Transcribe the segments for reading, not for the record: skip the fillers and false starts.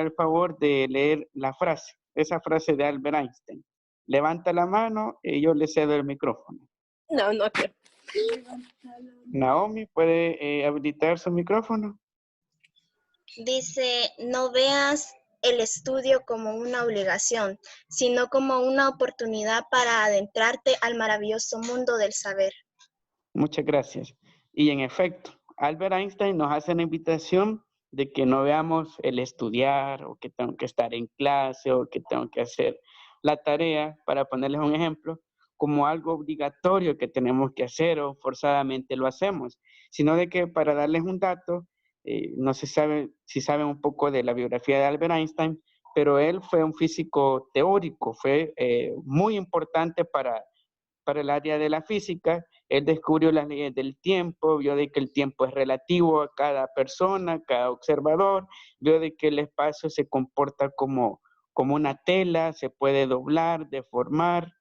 el favor de leer la frase, esa frase de Albert Einstein. Levanta la mano y yo le cedo el micrófono. No, no creo. Naomi, ¿puede habilitar su micrófono? Dice, no veas el estudio como una obligación, sino como una oportunidad para adentrarte al maravilloso mundo del saber. Muchas gracias. Y en efecto, Albert Einstein nos hace una invitación de que no veamos el estudiar o que tengo que estar en clase o que tengo que hacer la tarea, para ponerles un ejemplo, como algo obligatorio que tenemos que hacer o forzadamente lo hacemos, sino de que, para darles un dato, no se sabe si saben un poco de la biografía de Albert Einstein, pero él fue un físico teórico, fue muy importante para el área de la física. Él descubrió las leyes del tiempo, vio de que el tiempo es relativo a cada persona, cada observador, vio de que el espacio se comporta como una tela, se puede doblar, deformar.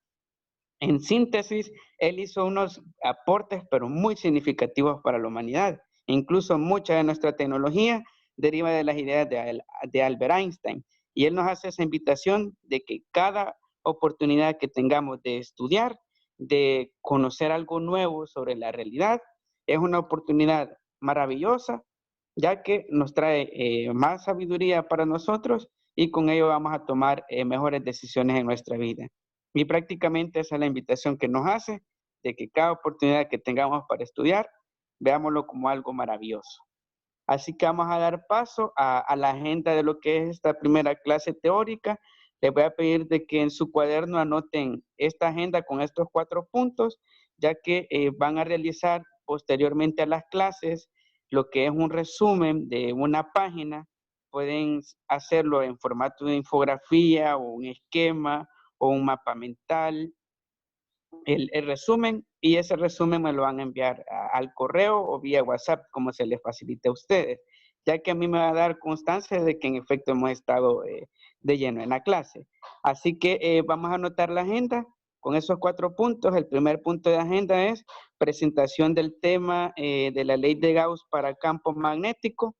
En síntesis, él hizo unos aportes, pero muy significativos para la humanidad. Incluso mucha de nuestra tecnología deriva de las ideas de Albert Einstein. Y él nos hace esa invitación de que cada oportunidad que tengamos de estudiar, de conocer algo nuevo sobre la realidad, es una oportunidad maravillosa, ya que nos trae más sabiduría para nosotros y con ello vamos a tomar mejores decisiones en nuestra vida. Y prácticamente esa es la invitación que nos hace, de que cada oportunidad que tengamos para estudiar, veámoslo como algo maravilloso. Así que vamos a dar paso a la agenda de lo que es esta primera clase teórica. Les voy a pedir de que en su cuaderno anoten esta agenda con estos 4 puntos, ya que van a realizar posteriormente a las clases lo que es un resumen de una página. Pueden hacerlo en formato de infografía o un esquema o un mapa mental, el resumen, y ese resumen me lo van a enviar al correo o vía WhatsApp, como se les facilite a ustedes, ya que a mí me va a dar constancia de que en efecto hemos estado de lleno en la clase. Así que vamos a anotar la agenda con esos 4 puntos. El primer punto de agenda es presentación del tema de la ley de Gauss para campo magnético.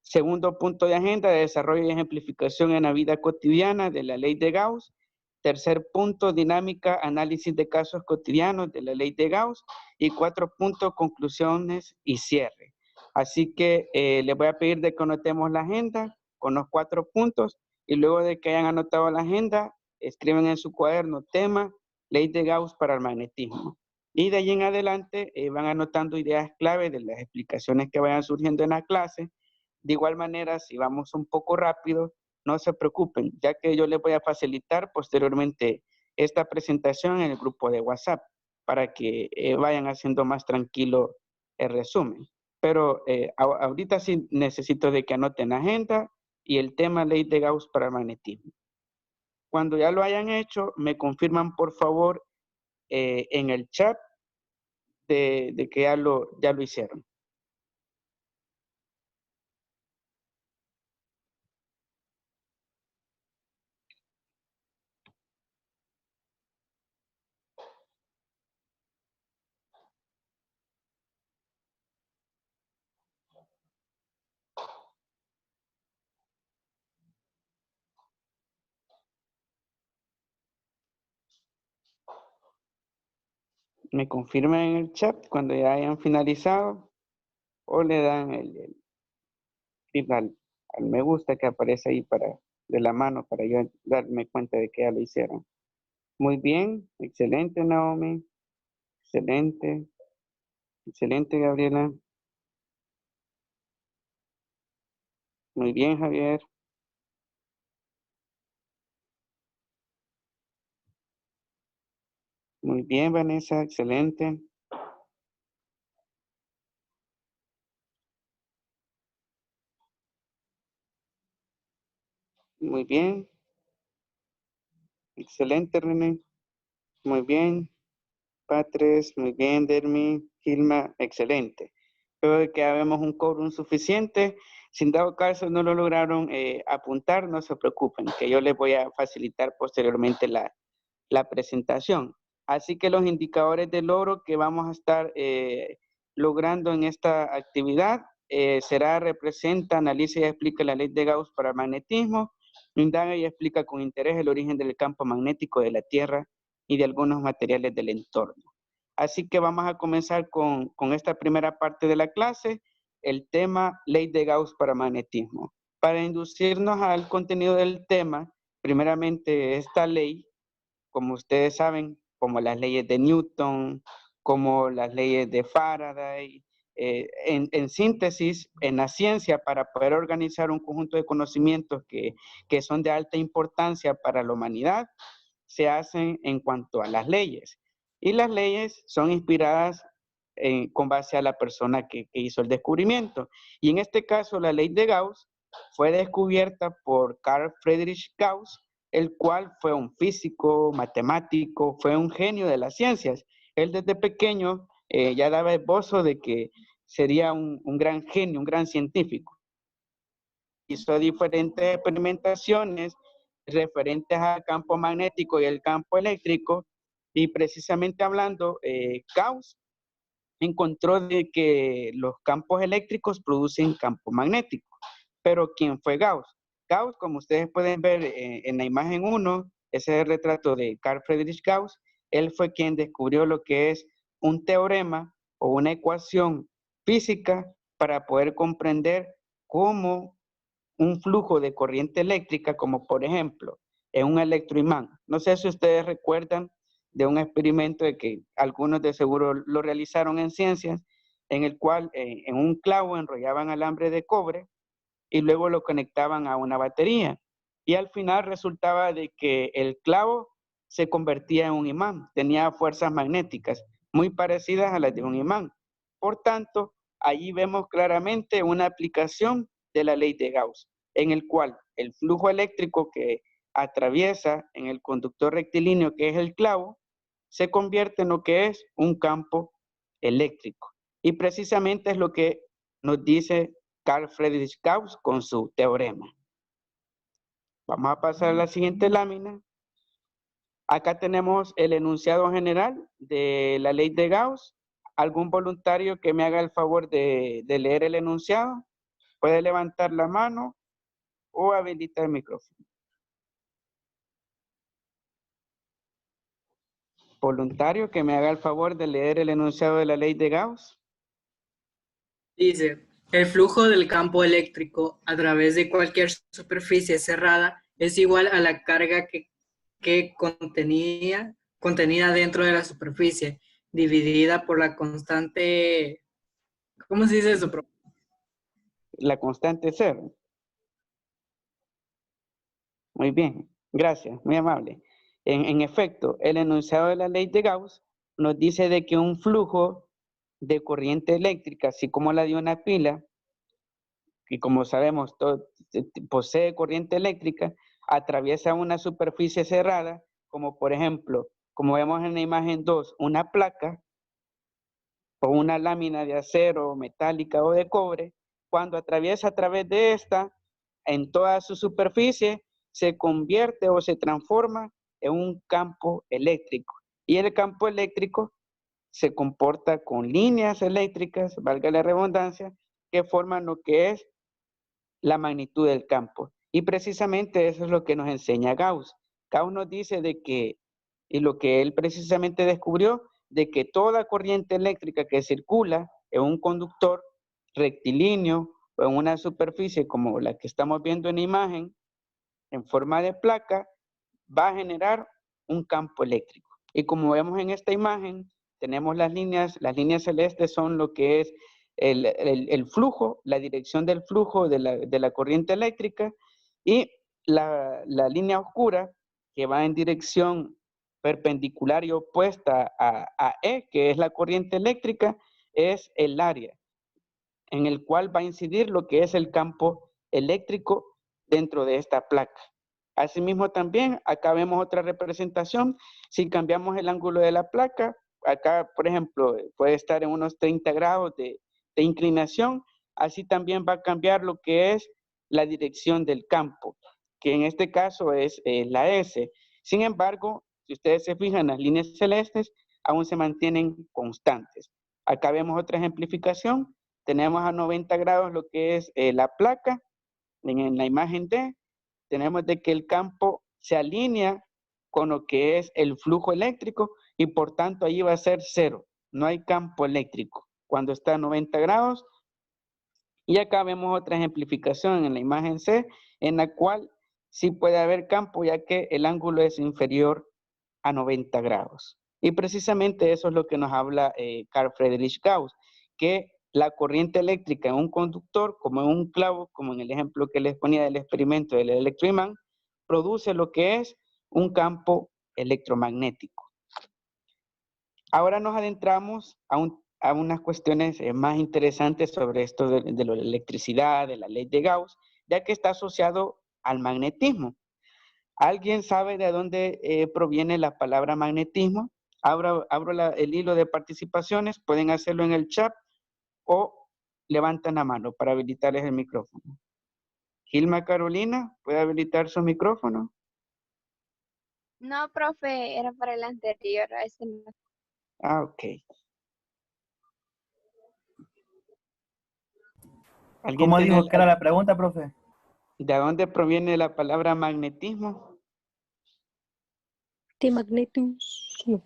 Segundo punto de agenda, desarrollo y ejemplificación en la vida cotidiana de la ley de Gauss. Tercer punto, dinámica, análisis de casos cotidianos de la ley de Gauss. Y 4 puntos, conclusiones y cierre. Así que les voy a pedir de que anotemos la agenda con los 4 puntos, y luego de que hayan anotado la agenda, escriben en su cuaderno tema, ley de Gauss para el magnetismo. Y de allí en adelante van anotando ideas clave de las explicaciones que vayan surgiendo en la clase. De igual manera, si vamos un poco rápido, no se preocupen, ya que yo les voy a facilitar posteriormente esta presentación en el grupo de WhatsApp para que vayan haciendo más tranquilo el resumen. Pero ahorita sí necesito de que anoten la agenda y el tema ley de Gauss para el magnetismo. Cuando ya lo hayan hecho, me confirman por favor en el chat de que ya lo hicieron. Me confirman en el chat cuando ya hayan finalizado, o le dan el clic al me gusta que aparece ahí de la mano, para yo darme cuenta de que ya lo hicieron. Muy bien, excelente Naomi, excelente, excelente Gabriela. Muy bien Javier. Muy bien Vanessa, excelente. Muy bien. Excelente René. Muy bien. Patres, muy bien Dermi, Gilma, excelente. Creo que habemos un quórum suficiente. Si en dado caso no lo lograron apuntar, no se preocupen, que yo les voy a facilitar posteriormente la presentación. Así que los indicadores de logro que vamos a estar logrando en esta actividad será representa, analiza y explica la ley de Gauss para el magnetismo, indaga y explica con interés el origen del campo magnético de la Tierra y de algunos materiales del entorno. Así que vamos a comenzar con esta primera parte de la clase, el tema ley de Gauss para magnetismo. Para inducirnos al contenido del tema, primeramente esta ley, como ustedes saben, como las leyes de Newton, como las leyes de Faraday, en síntesis, en la ciencia, para poder organizar un conjunto de conocimientos que son de alta importancia para la humanidad, se hacen en cuanto a las leyes. Y las leyes son inspiradas con base a la persona que hizo el descubrimiento. Y en este caso, la ley de Gauss fue descubierta por Carl Friedrich Gauss, el cual fue un físico, matemático, fue un genio de las ciencias. Él desde pequeño ya daba esbozo de que sería un gran genio, un gran científico. Hizo diferentes experimentaciones referentes al campo magnético y el campo eléctrico, y precisamente hablando, Gauss encontró de que los campos eléctricos producen campo magnético. Pero ¿quién fue Gauss? Gauss, como ustedes pueden ver en la imagen 1, ese es el retrato de Carl Friedrich Gauss. Él fue quien descubrió lo que es un teorema o una ecuación física para poder comprender cómo un flujo de corriente eléctrica, como por ejemplo en un electroimán. No sé si ustedes recuerdan de un experimento de que algunos de seguro lo realizaron en ciencias, en el cual en un clavo enrollaban alambre de cobre y luego lo conectaban a una batería. Y al final resultaba de que el clavo se convertía en un imán, tenía fuerzas magnéticas muy parecidas a las de un imán. Por tanto, allí vemos claramente una aplicación de la ley de Gauss, en el cual el flujo eléctrico que atraviesa en el conductor rectilíneo, que es el clavo, se convierte en lo que es un campo eléctrico. Y precisamente es lo que nos dice Carl Friedrich Gauss con su teorema. Vamos a pasar a la siguiente lámina. Acá tenemos el enunciado general de la ley de Gauss. ¿Algún voluntario que me haga el favor de leer el enunciado? Puede levantar la mano o habilitar el micrófono. Voluntario que me haga el favor de leer el enunciado de la ley de Gauss. Dice, el flujo del campo eléctrico a través de cualquier superficie cerrada es igual a la carga que contenida dentro de la superficie, dividida por la constante, ¿cómo se dice eso, profe? La constante cero. Muy bien, gracias, muy amable. En efecto, el enunciado de la ley de Gauss nos dice de que un flujo de corriente eléctrica, así como la de una pila, y como sabemos, posee corriente eléctrica, atraviesa una superficie cerrada, como por ejemplo, como vemos en la imagen 2, una placa o una lámina de acero, metálica o de cobre. Cuando atraviesa a través de esta, en toda su superficie, se convierte o se transforma en un campo eléctrico. Y el campo eléctrico se comporta con líneas eléctricas, valga la redundancia, que forman lo que es la magnitud del campo. Y precisamente eso es lo que nos enseña Gauss. Gauss nos dice de que, y lo que él precisamente descubrió, de que toda corriente eléctrica que circula en un conductor rectilíneo o en una superficie como la que estamos viendo en la imagen, en forma de placa, va a generar un campo eléctrico. Y como vemos en esta imagen, tenemos las líneas celestes son lo que es el flujo, la dirección del flujo de la corriente eléctrica, y la línea oscura que va en dirección perpendicular y opuesta a E, que es la corriente eléctrica, es el área en el cual va a incidir lo que es el campo eléctrico dentro de esta placa. Asimismo también, acá vemos otra representación. Si cambiamos el ángulo de la placa, acá, por ejemplo, puede estar en unos 30 grados de inclinación. Así también va a cambiar lo que es la dirección del campo, que en este caso es la S. Sin embargo, si ustedes se fijan, las líneas celestes aún se mantienen constantes. Acá vemos otra ejemplificación tenemos a 90 grados lo que es la placa, en la imagen D, tenemos de que el campo se alinea con lo que es el flujo eléctrico y por tanto ahí va a ser cero, no hay campo eléctrico cuando está a 90 grados. Y acá vemos otra ejemplificación en la imagen C, en la cual sí puede haber campo ya que el ángulo es inferior a 90 grados. Y precisamente eso es lo que nos habla Carl Friedrich Gauss, que la corriente eléctrica en un conductor, como en un clavo, como en el ejemplo que les ponía del experimento del electroimán, produce lo que es un campo electromagnético. Ahora nos adentramos a unas cuestiones más interesantes sobre esto de la electricidad, de la ley de Gauss, ya que está asociado al magnetismo. ¿Alguien sabe de dónde proviene la palabra magnetismo? Abro el hilo de participaciones, pueden hacerlo en el chat o levantan la mano para habilitarles el micrófono. Gilma Carolina, ¿puede habilitar su micrófono? No, profe, era para el anterior. A este no. Ah, ok. ¿Alguien ¿Cómo tiene dijo que era la pregunta, profe? de dónde proviene la palabra magnetismo? De magnetismo.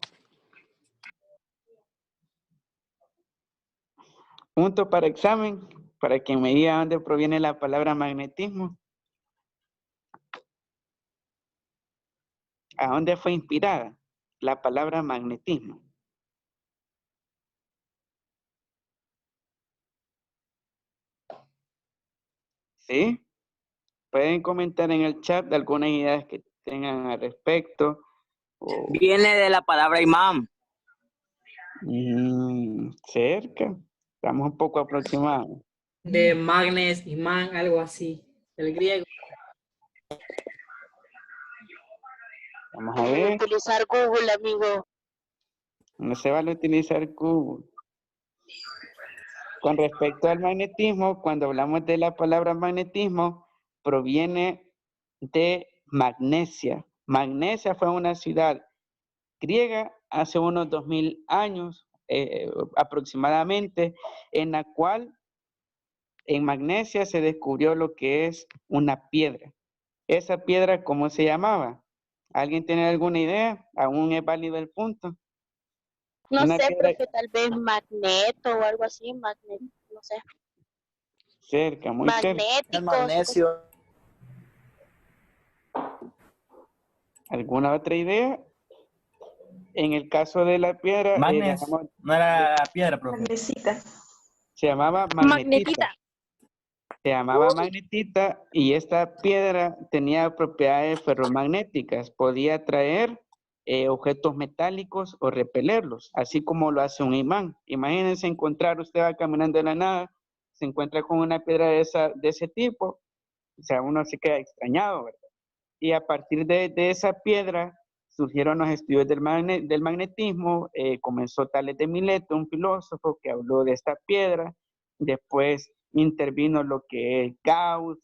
Punto para examen, para quien me diga dónde proviene la palabra magnetismo. ¿A dónde fue inspirada la palabra magnetismo? ¿Sí? Pueden comentar en el chat algunas ideas que tengan al respecto. Viene de la palabra imán. Cerca. Estamos un poco aproximados. De magnes, imán, algo así, del griego. Vamos a ver. Utilizar Google, amigo. No se vale utilizar Google. Con respecto al magnetismo, cuando hablamos de la palabra magnetismo, proviene de Magnesia. Magnesia fue una ciudad griega hace unos 2000 años aproximadamente, en la cual en Magnesia se descubrió lo que es una piedra. ¿Esa piedra cómo se llamaba? ¿Alguien tiene alguna idea? ¿Aún es válido el punto? No Una sé, piedra profe, tal vez magneto o algo así, magneto, no sé. cerca, muy cerca. El Magnéticos. magnesio. ¿Alguna otra idea? En el caso de la piedra, Magnes. No era la piedra, profe. Magnesita. se llamaba magnetita. Magnetita. Se llamaba magnetita y esta piedra tenía propiedades ferromagnéticas. Podía atraer objetos metálicos o repelerlos, así como lo hace un imán. Imagínense encontrar, usted va caminando de la nada, se encuentra con una piedra de ese tipo, o sea, uno se queda extrañado, ¿verdad? Y a partir de esa piedra surgieron los estudios del magnetismo, comenzó Tales de Mileto, un filósofo que habló de esta piedra, después intervino lo que es Gauss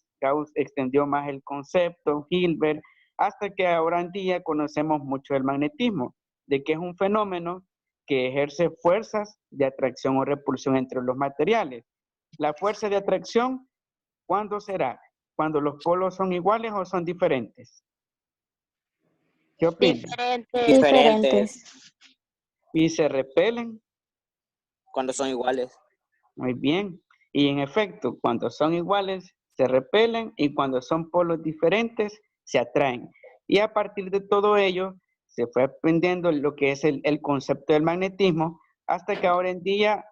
extendió más el concepto, Hilbert, hasta que ahora en día conocemos mucho el magnetismo, de que es un fenómeno que ejerce fuerzas de atracción o repulsión entre los materiales. La fuerza de atracción, ¿cuándo será? ¿Cuando los polos son iguales o son diferentes? ¿Qué opinan? Diferentes. ¿Y se repelen? Cuando son iguales. Muy bien. Y en efecto, cuando son iguales, se repelen y cuando son polos diferentes, se atraen. Y a partir de todo ello, se fue aprendiendo lo que es el concepto del magnetismo, hasta que ahora en día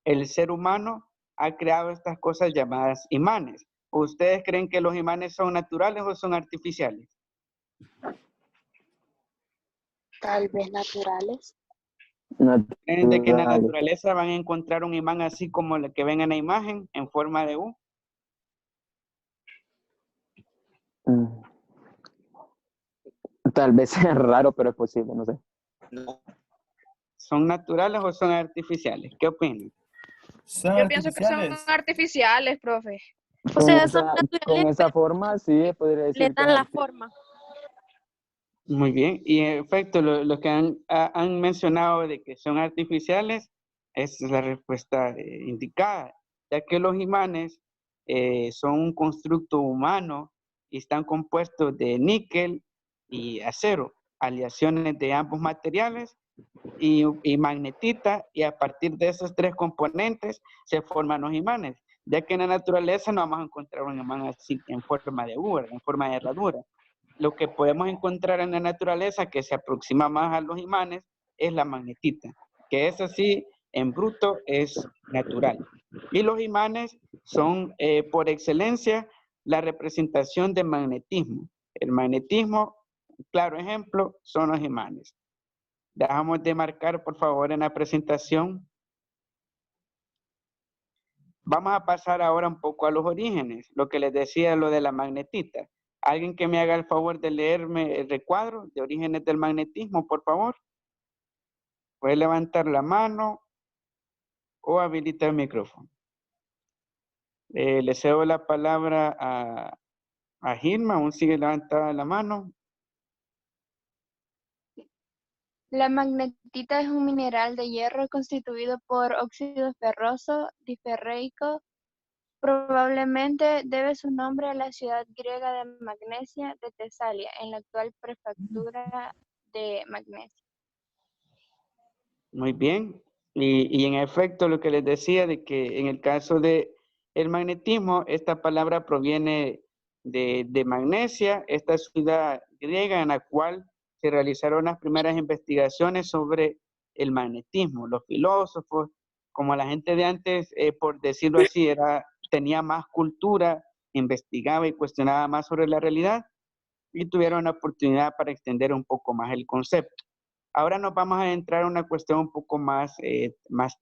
el ser humano ha creado estas cosas llamadas imanes. ¿Ustedes creen que los imanes son naturales o son artificiales? Tal vez naturales. ¿Creen de que en la naturaleza van a encontrar un imán así como el que ven en la imagen, en forma de U? Tal vez sea raro, pero es posible, no sé. No. ¿Son naturales o son artificiales? ¿Qué opinan? Son Yo pienso que son artificiales. artificiales, profe. O sea, son Con naturales, esa pero forma, sí, podría le decir que dan es la artificial. forma. Muy bien. Y en efecto, lo que han mencionado de que son artificiales es la respuesta indicada. ya que los imanes son un constructo humano y están compuestos de níquel y acero, aleaciones de ambos materiales y magnetita, y a partir de esos tres componentes se forman los imanes, ya que en la naturaleza no vamos a encontrar un imán así en forma de U, en forma de herradura. Lo que podemos encontrar en la naturaleza que se aproxima más a los imanes es la magnetita, que es así, en bruto es natural. Y los imanes son por excelencia la representación de magnetismo. El magnetismo, claro ejemplo, son los imanes. Dejamos de marcar, por favor, en la presentación. Vamos a pasar ahora un poco a los orígenes, lo que les decía, lo de la magnetita. ¿Alguien que me haga el favor de leerme el recuadro de orígenes del magnetismo, por favor? Puede levantar la mano o habilitar el micrófono. Le cedo la palabra a Gilma, aún sigue levantada la mano. La magnetita es un mineral de hierro constituido por óxido ferroso diferreico. Probablemente debe su nombre a la ciudad griega de Magnesia de Tesalia, en la actual prefectura de Magnesia. Muy bien. Y en efecto, lo que les decía de que en el caso de el magnetismo, esta palabra proviene de Magnesia, esta ciudad griega en la cual se realizaron las primeras investigaciones sobre el magnetismo. Los filósofos, como la gente de antes, por decirlo así, tenía más cultura, investigaba y cuestionaba más sobre la realidad y tuvieron la oportunidad para extender un poco más el concepto. Ahora nos vamos a entrar en una cuestión un poco más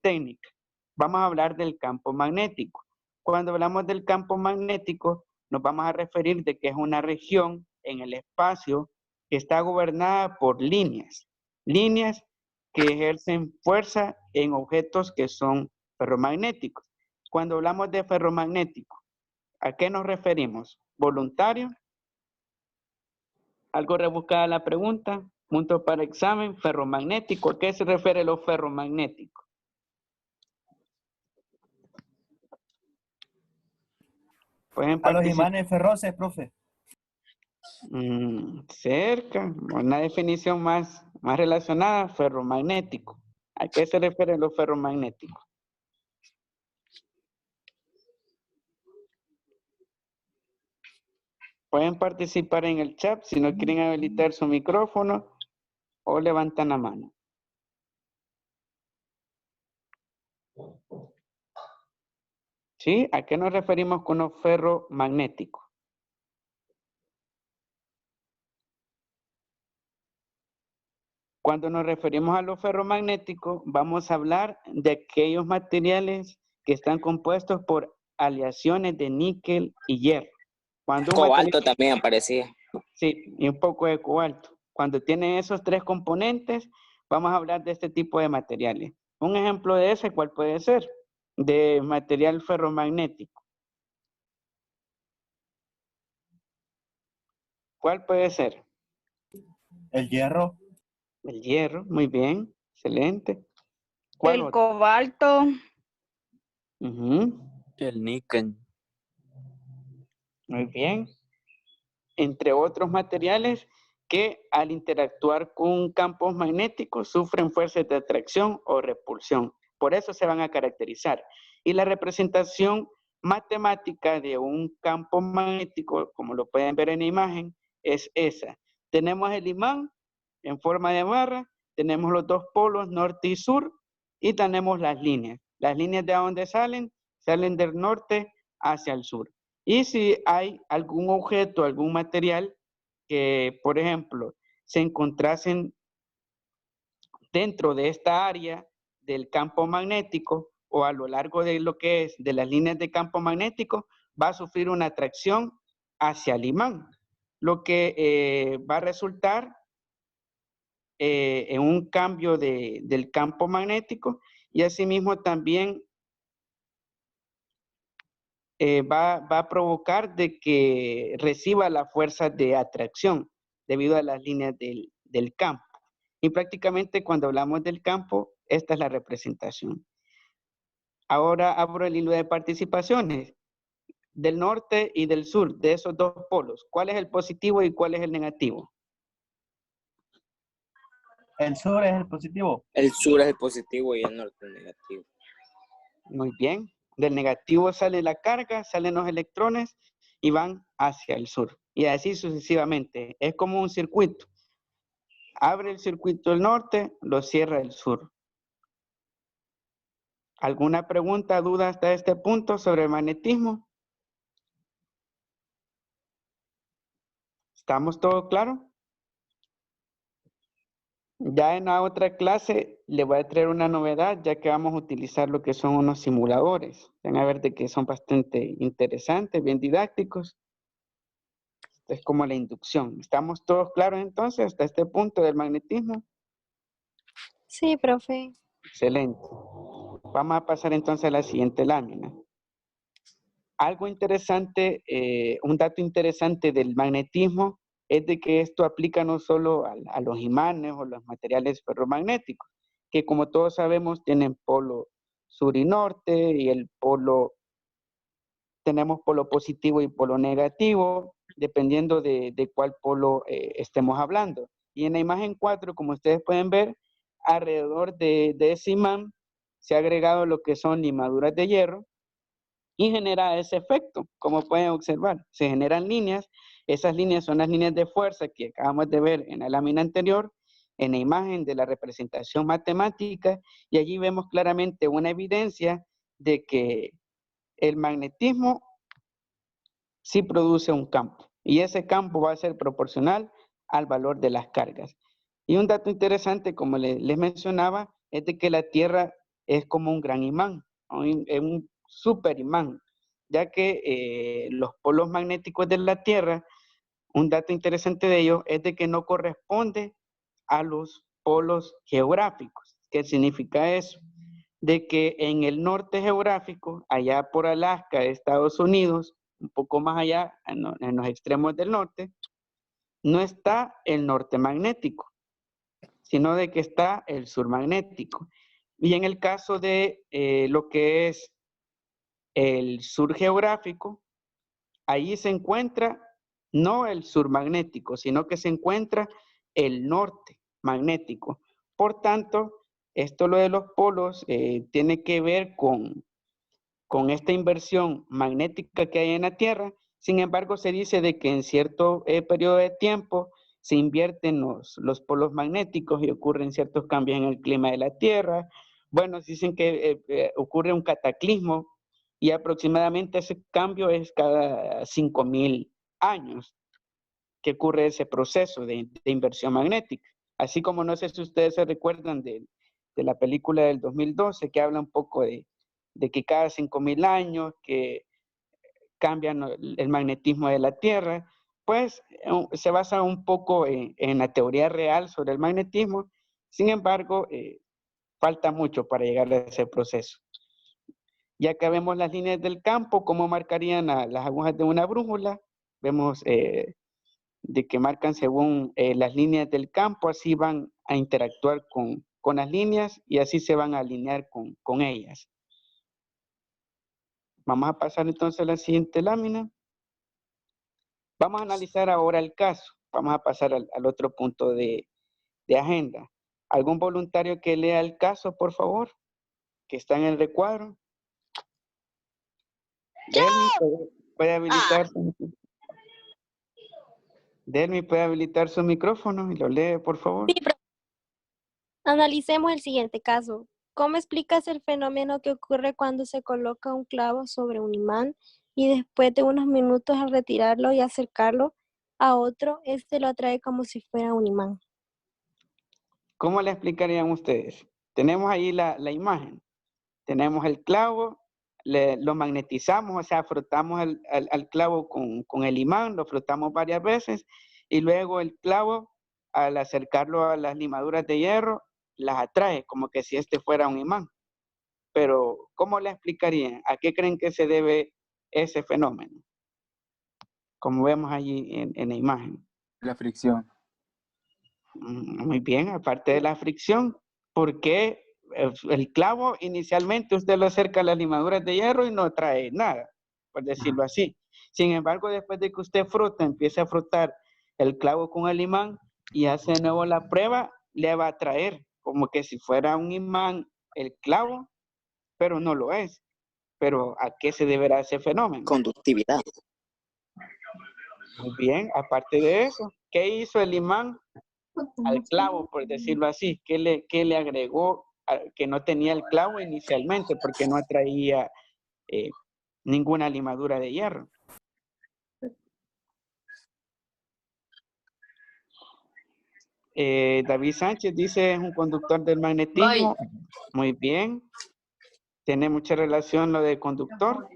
técnica. Vamos a hablar del campo magnético. Cuando hablamos del campo magnético, nos vamos a referir de que es una región en el espacio que está gobernada por líneas. Líneas que ejercen fuerza en objetos que son ferromagnéticos. Cuando hablamos de ferromagnético, ¿a qué nos referimos? ¿Voluntario? Algo rebuscada la pregunta. Punto para examen. Ferromagnético. ¿A qué se refiere lo ferromagnético? Pueden A los participar. imanes ferroces, profe. Cerca. Una definición más relacionada. Ferromagnético. ¿A qué se refiere lo ferromagnético? Pueden participar en el chat si no quieren habilitar su micrófono o levantan la mano. ¿Sí? ¿A qué nos referimos con lo ferromagnético? Cuando nos referimos a lo ferromagnético, vamos a hablar de aquellos materiales que están compuestos por aleaciones de níquel y hierro. Cuando un Cobalto material, también aparecía. sí, y un poco de cobalto. Cuando tiene esos tres componentes, vamos a hablar de este tipo de materiales. Un ejemplo de ese, ¿cuál puede ser? De material ferromagnético. ¿Cuál puede ser? El hierro. El hierro, muy bien, excelente. ¿Cuál El otro? cobalto. El níquel. Muy bien. Entre otros materiales que al interactuar con campos magnéticos sufren fuerzas de atracción o repulsión. Por eso se van a caracterizar. Y la representación matemática de un campo magnético, como lo pueden ver en la imagen, es esa. Tenemos el imán en forma de barra, tenemos los dos polos norte y sur y tenemos las líneas. Las líneas de dónde salen del norte hacia el sur. Y si hay algún objeto, algún material que, por ejemplo, se encontrasen dentro de esta área del campo magnético o a lo largo de lo que es de las líneas de campo magnético, va a sufrir una atracción hacia el imán, lo que va a resultar en un cambio del campo magnético y asimismo también va a provocar de que reciba la fuerza de atracción debido a las líneas del campo. Y prácticamente cuando hablamos del campo, esta es la representación. Ahora abro el hilo de participaciones del norte y del sur, de esos dos polos. ¿Cuál es el positivo y cuál es el negativo? El sur es el positivo. El sur es el positivo y el norte el negativo. Muy bien. Del negativo sale la carga, salen los electrones y van hacia el sur. Y así sucesivamente. Es como un circuito. Abre el circuito del norte, lo cierra el sur. ¿Alguna pregunta, duda hasta este punto sobre el magnetismo? ¿Estamos todos claros? Ya en la otra clase le voy a traer una novedad, ya que vamos a utilizar lo que son unos simuladores. Van a ver de que son bastante interesantes, bien didácticos. Es como la inducción. ¿Estamos todos claros entonces hasta este punto del magnetismo? Sí, profe. Excelente. Vamos a pasar entonces a la siguiente lámina. Algo interesante, un dato interesante del magnetismo es de que esto aplica no solo a los imanes o los materiales ferromagnéticos, que como todos sabemos tienen polo sur y norte, y el polo, tenemos polo positivo y polo negativo, dependiendo de cuál polo estemos hablando. Y en la imagen 4, como ustedes pueden ver, alrededor de ese imán se ha agregado lo que son limaduras de hierro, y genera ese efecto, como pueden observar. Se generan líneas, esas líneas son las líneas de fuerza que acabamos de ver en la lámina anterior, en la imagen de la representación matemática, y allí vemos claramente una evidencia de que el magnetismo sí produce un campo, y ese campo va a ser proporcional al valor de las cargas. Y un dato interesante, como les mencionaba, es de que la Tierra es como un gran imán, un super imán, ya que los polos magnéticos de la Tierra, un dato interesante de ellos es de que no corresponde a los polos geográficos. ¿Qué significa eso? De que en el norte geográfico, allá por Alaska, Estados Unidos, un poco más allá, en los extremos del norte, no está el norte magnético, sino de que está el sur magnético. Y en el caso de lo que es el sur geográfico, ahí se encuentra no el sur magnético, sino que se encuentra el norte magnético. Por tanto, esto lo de los polos tiene que ver con esta inversión magnética que hay en la Tierra. Sin embargo, se dice de que en cierto periodo de tiempo se invierten los polos magnéticos y ocurren ciertos cambios en el clima de la Tierra. Bueno, dicen que ocurre un cataclismo y aproximadamente ese cambio es cada 5.000 años que ocurre ese proceso de inversión magnética. Así como no sé si ustedes se recuerdan de la película del 2012 que habla un poco de que cada 5.000 años que cambian el magnetismo de la Tierra, pues se basa un poco en la teoría real sobre el magnetismo. Sin embargo, falta mucho para llegar a ese proceso. Ya que vemos las líneas del campo, cómo marcarían las agujas de una brújula, vemos de que marcan según las líneas del campo, así van a interactuar con las líneas y así se van a alinear con ellas. Vamos a pasar entonces a la siguiente lámina. Vamos a analizar ahora el caso. Vamos a pasar al otro punto de agenda. ¿Algún voluntario que lea el caso, por favor? Que está en el recuadro. Delmi, ¿puede habilitar Delmi, puede habilitar su micrófono y lo lee, por favor? Sí, analicemos el siguiente caso. ¿Cómo explicas el fenómeno que ocurre cuando se coloca un clavo sobre un imán y después de unos minutos al retirarlo y acercarlo a otro, este lo atrae como si fuera un imán? ¿Cómo le explicarían ustedes? Tenemos ahí la imagen. Tenemos el clavo, lo magnetizamos, o sea, frotamos al clavo con el imán, lo frotamos varias veces y luego el clavo, al acercarlo a las limaduras de hierro, las atrae como que si este fuera un imán. Pero, ¿cómo le explicarían? ¿A qué creen que se debe ese fenómeno? Como vemos allí en la imagen. La fricción. Muy bien, aparte de la fricción, ¿por qué el clavo inicialmente usted lo acerca a las limaduras de hierro y no trae nada, por decirlo así. Sin embargo, después de que usted frota, empieza a frotar el clavo con el imán y hace de nuevo la prueba, le va a traer como que si fuera un imán el clavo, pero no lo es. Pero ¿a qué se deberá ese fenómeno? Conductividad. Muy bien, aparte de eso, ¿qué hizo el imán al clavo, por decirlo así? ¿Qué le agregó que no tenía el clavo inicialmente porque no atraía ninguna limadura de hierro? David Sánchez dice es un conductor del magnetismo. Muy bien. Tiene mucha relación lo de conductor.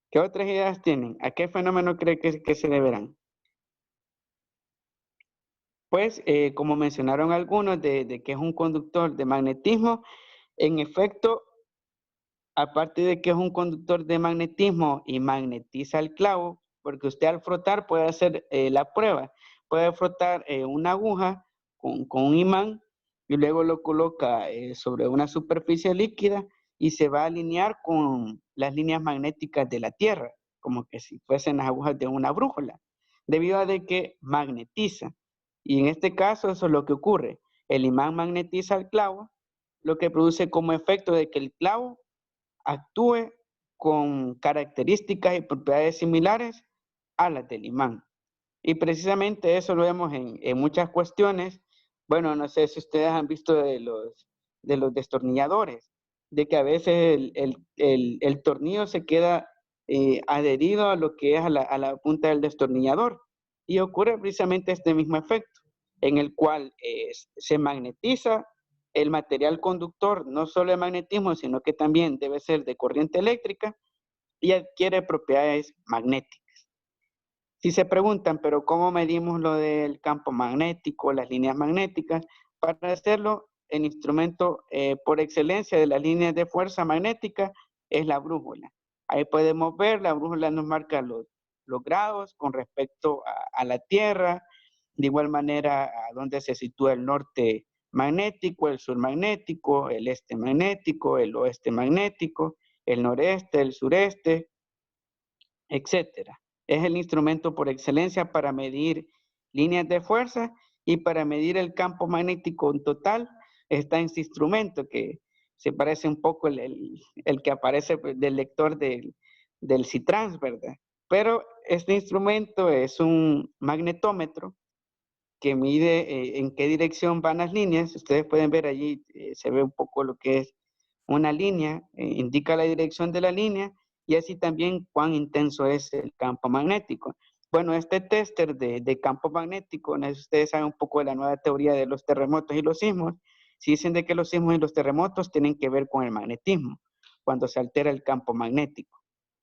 ¿Qué otras ideas tienen? ¿A qué fenómeno cree que se deberán? Pues, como mencionaron algunos de que es un conductor de magnetismo, en efecto, aparte de que es un conductor de magnetismo y magnetiza el clavo, porque usted al frotar puede hacer la prueba, puede frotar una aguja con un imán y luego lo coloca sobre una superficie líquida y se va a alinear con las líneas magnéticas de la Tierra, como que si fuesen las agujas de una brújula, debido a de que magnetiza. Y en este caso eso es lo que ocurre. El imán magnetiza el clavo, lo que produce como efecto de que el clavo actúe con características y propiedades similares a las del imán. Y precisamente eso lo vemos en muchas cuestiones. Bueno, no sé si ustedes han visto de los destornilladores, de que a veces el tornillo se queda adherido a lo que es a la punta del destornillador. Y ocurre precisamente este mismo efecto, en el cual se magnetiza el material conductor, no solo de magnetismo, sino que también debe ser de corriente eléctrica y adquiere propiedades magnéticas. Si se preguntan, pero ¿cómo medimos lo del campo magnético, las líneas magnéticas? Para hacerlo, el instrumento por excelencia de las líneas de fuerza magnética es la brújula. Ahí podemos ver, la brújula nos marca los grados con respecto a la Tierra, de igual manera a dónde se sitúa el norte magnético, el sur magnético, el este magnético, el oeste magnético, el noreste, el sureste, etcétera. Es el instrumento por excelencia para medir líneas de fuerza y para medir el campo magnético en total. Está este instrumento que se parece un poco el que aparece del lector del CITRANS, ¿verdad? Pero este instrumento es un magnetómetro que mide en qué dirección van las líneas. Ustedes pueden ver allí, se ve un poco lo que es una línea, indica la dirección de la línea y así también cuán intenso es el campo magnético. Bueno, este tester de campo magnético, no sé si ustedes saben un poco de la nueva teoría de los terremotos y los sismos, si dicen de que los sismos y los terremotos tienen que ver con el magnetismo, cuando se altera el campo magnético.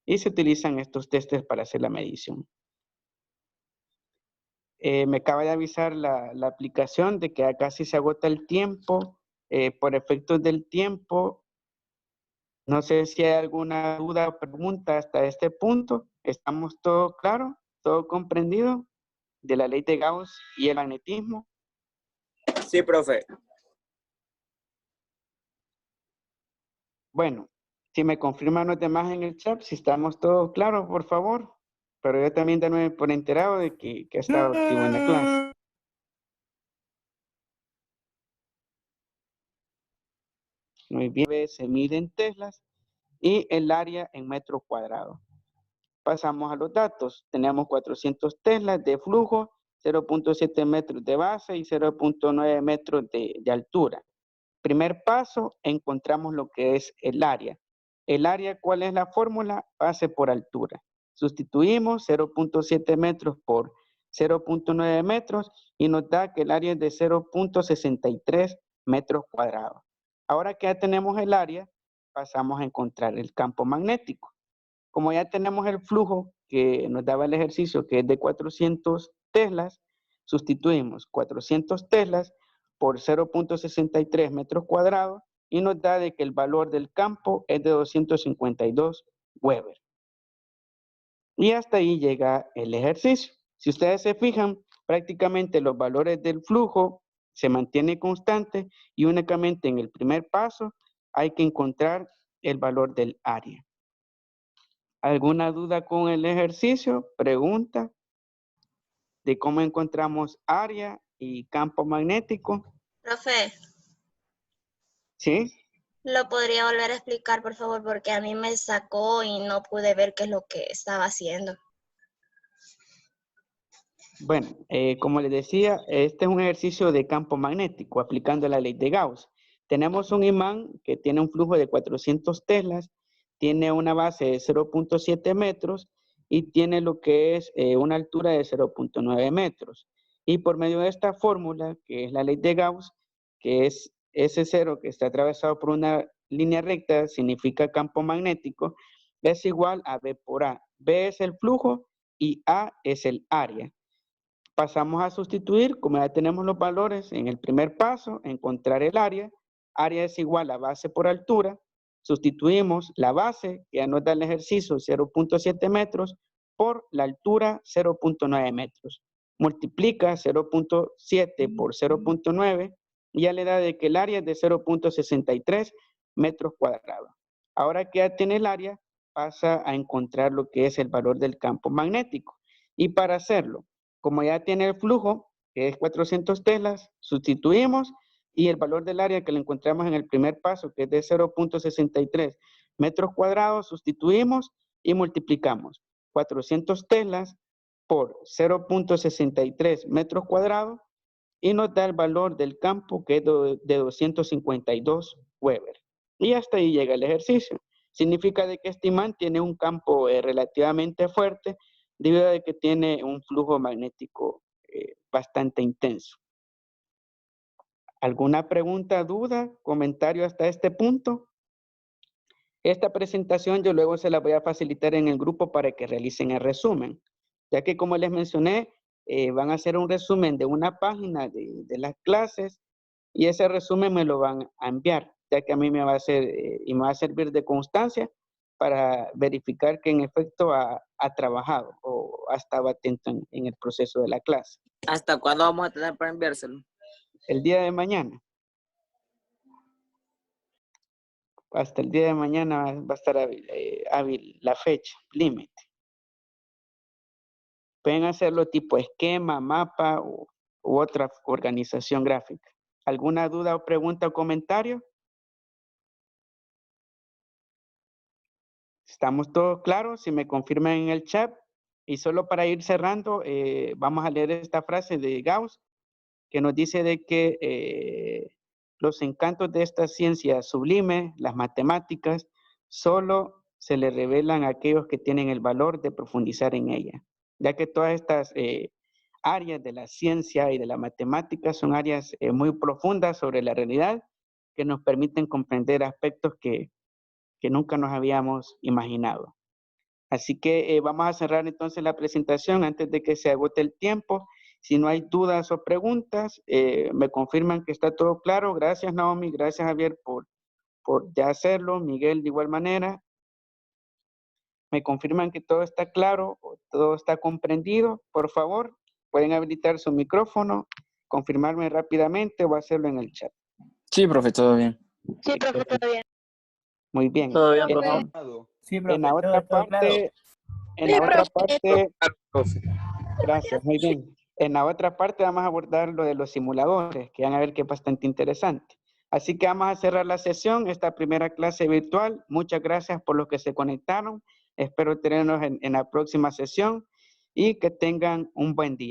Y se utilizan estos testers para hacer la medición. Me acaba de avisar la aplicación de que ya casi se agota el tiempo. Por efectos del tiempo, no sé si hay alguna duda o pregunta hasta este punto. ¿Estamos todo claro? ¿Todo comprendido? De la ley de Gauss y el magnetismo. Sí, profe. Bueno, si me confirman los demás en el chat, si estamos todos claros, por favor. Pero yo también darme por enterado de que he estado activo en la clase. Muy bien, se mide en teslas y el área en metros cuadrados. Pasamos a los datos. Tenemos 400 teslas de flujo, 0.7 metros de base y 0.9 metros de altura. Primer paso, encontramos lo que es el área. El área, ¿cuál es la fórmula? Base por altura. Sustituimos 0.7 metros por 0.9 metros y nos da que el área es de 0.63 metros cuadrados. Ahora que ya tenemos el área, pasamos a encontrar el campo magnético. Como ya tenemos el flujo que nos daba el ejercicio, que es de 400 teslas, sustituimos 400 teslas por 0.63 metros cuadrados y nos da de que el valor del campo es de 252 Weber. Y hasta ahí llega el ejercicio. Si ustedes se fijan, prácticamente los valores del flujo se mantienen constantes y únicamente en el primer paso hay que encontrar el valor del área. ¿Alguna duda con el ejercicio? Pregunta de cómo encontramos área y campo magnético. Profe, ¿Sí? ¿lo podría volver a explicar, por favor? Porque a mí me sacó y no pude ver qué es lo que estaba haciendo. Bueno, como les decía, este es un ejercicio de campo magnético aplicando la ley de Gauss. Tenemos un imán que tiene un flujo de 400 teslas, tiene una base de 0.7 metros y tiene lo que es una altura de 0.9 metros. Y por medio de esta fórmula, que es la ley de Gauss, que es ese cero que está atravesado por una línea recta, significa campo magnético, es igual a B por A. B es el flujo y A es el área. Pasamos a sustituir, como ya tenemos los valores en el primer paso, encontrar el área. Área es igual a base por altura. Sustituimos la base, que ya nos da el ejercicio 0.7 metros, por la altura 0.9 metros. Multiplica 0.7 por 0.9 y ya le da de que el área es de 0.63 metros cuadrados. Ahora que ya tiene el área, pasa a encontrar lo que es el valor del campo magnético. Y para hacerlo, como ya tiene el flujo, que es 400 teslas, sustituimos y el valor del área que lo encontramos en el primer paso, que es de 0.63 metros cuadrados, sustituimos y multiplicamos 400 teslas por 0.63 metros cuadrados y nos da el valor del campo, que es de 252 Weber. Y hasta ahí llega el ejercicio. Significa de que este imán tiene un campo relativamente fuerte, debido a que tiene un flujo magnético bastante intenso. ¿Alguna pregunta, duda, comentario hasta este punto? Esta presentación yo luego se la voy a facilitar en el grupo para que realicen el resumen, ya que como les mencioné, van a hacer un resumen de una página de las clases y ese resumen me lo van a enviar, ya que a mí me va a hacer y me va a servir de constancia para verificar que en efecto ha trabajado o ha estado atento en el proceso de la clase. ¿Hasta cuándo vamos a tener para enviárselo? El día de mañana. Hasta el día de mañana va a estar hábil la fecha, límite. Pueden hacerlo tipo esquema, mapa u otra organización gráfica. ¿Alguna duda o pregunta o comentario? ¿Estamos todos claros? Si me confirman en el chat. Y solo para ir cerrando, vamos a leer esta frase de Gauss, que nos dice de que los encantos de esta ciencia sublime, las matemáticas, solo se le revelan a aquellos que tienen el valor de profundizar en ella, ya que todas estas áreas de la ciencia y de la matemática son áreas muy profundas sobre la realidad que nos permiten comprender aspectos que nunca nos habíamos imaginado. Así que vamos a cerrar entonces la presentación antes de que se agote el tiempo. Si no hay dudas o preguntas, me confirman que está todo claro. Gracias, Naomi. Gracias, Javier, por ya hacerlo. Miguel, de igual manera. Me confirman que todo está claro, todo está comprendido. Por favor, pueden habilitar su micrófono, confirmarme rápidamente o hacerlo en el chat. Sí, profe, todo bien. Sí, profe, todo bien. Muy bien. Todo bien, En profe. Sí, profe, en la otra todo claro. parte, en la otra parte, gracias, muy bien. En la otra parte vamos a abordar lo de los simuladores, que van a ver que es bastante interesante. Así que vamos a cerrar la sesión, esta primera clase virtual. Muchas gracias por los que se conectaron. Espero tenerlos en la próxima sesión y que tengan un buen día.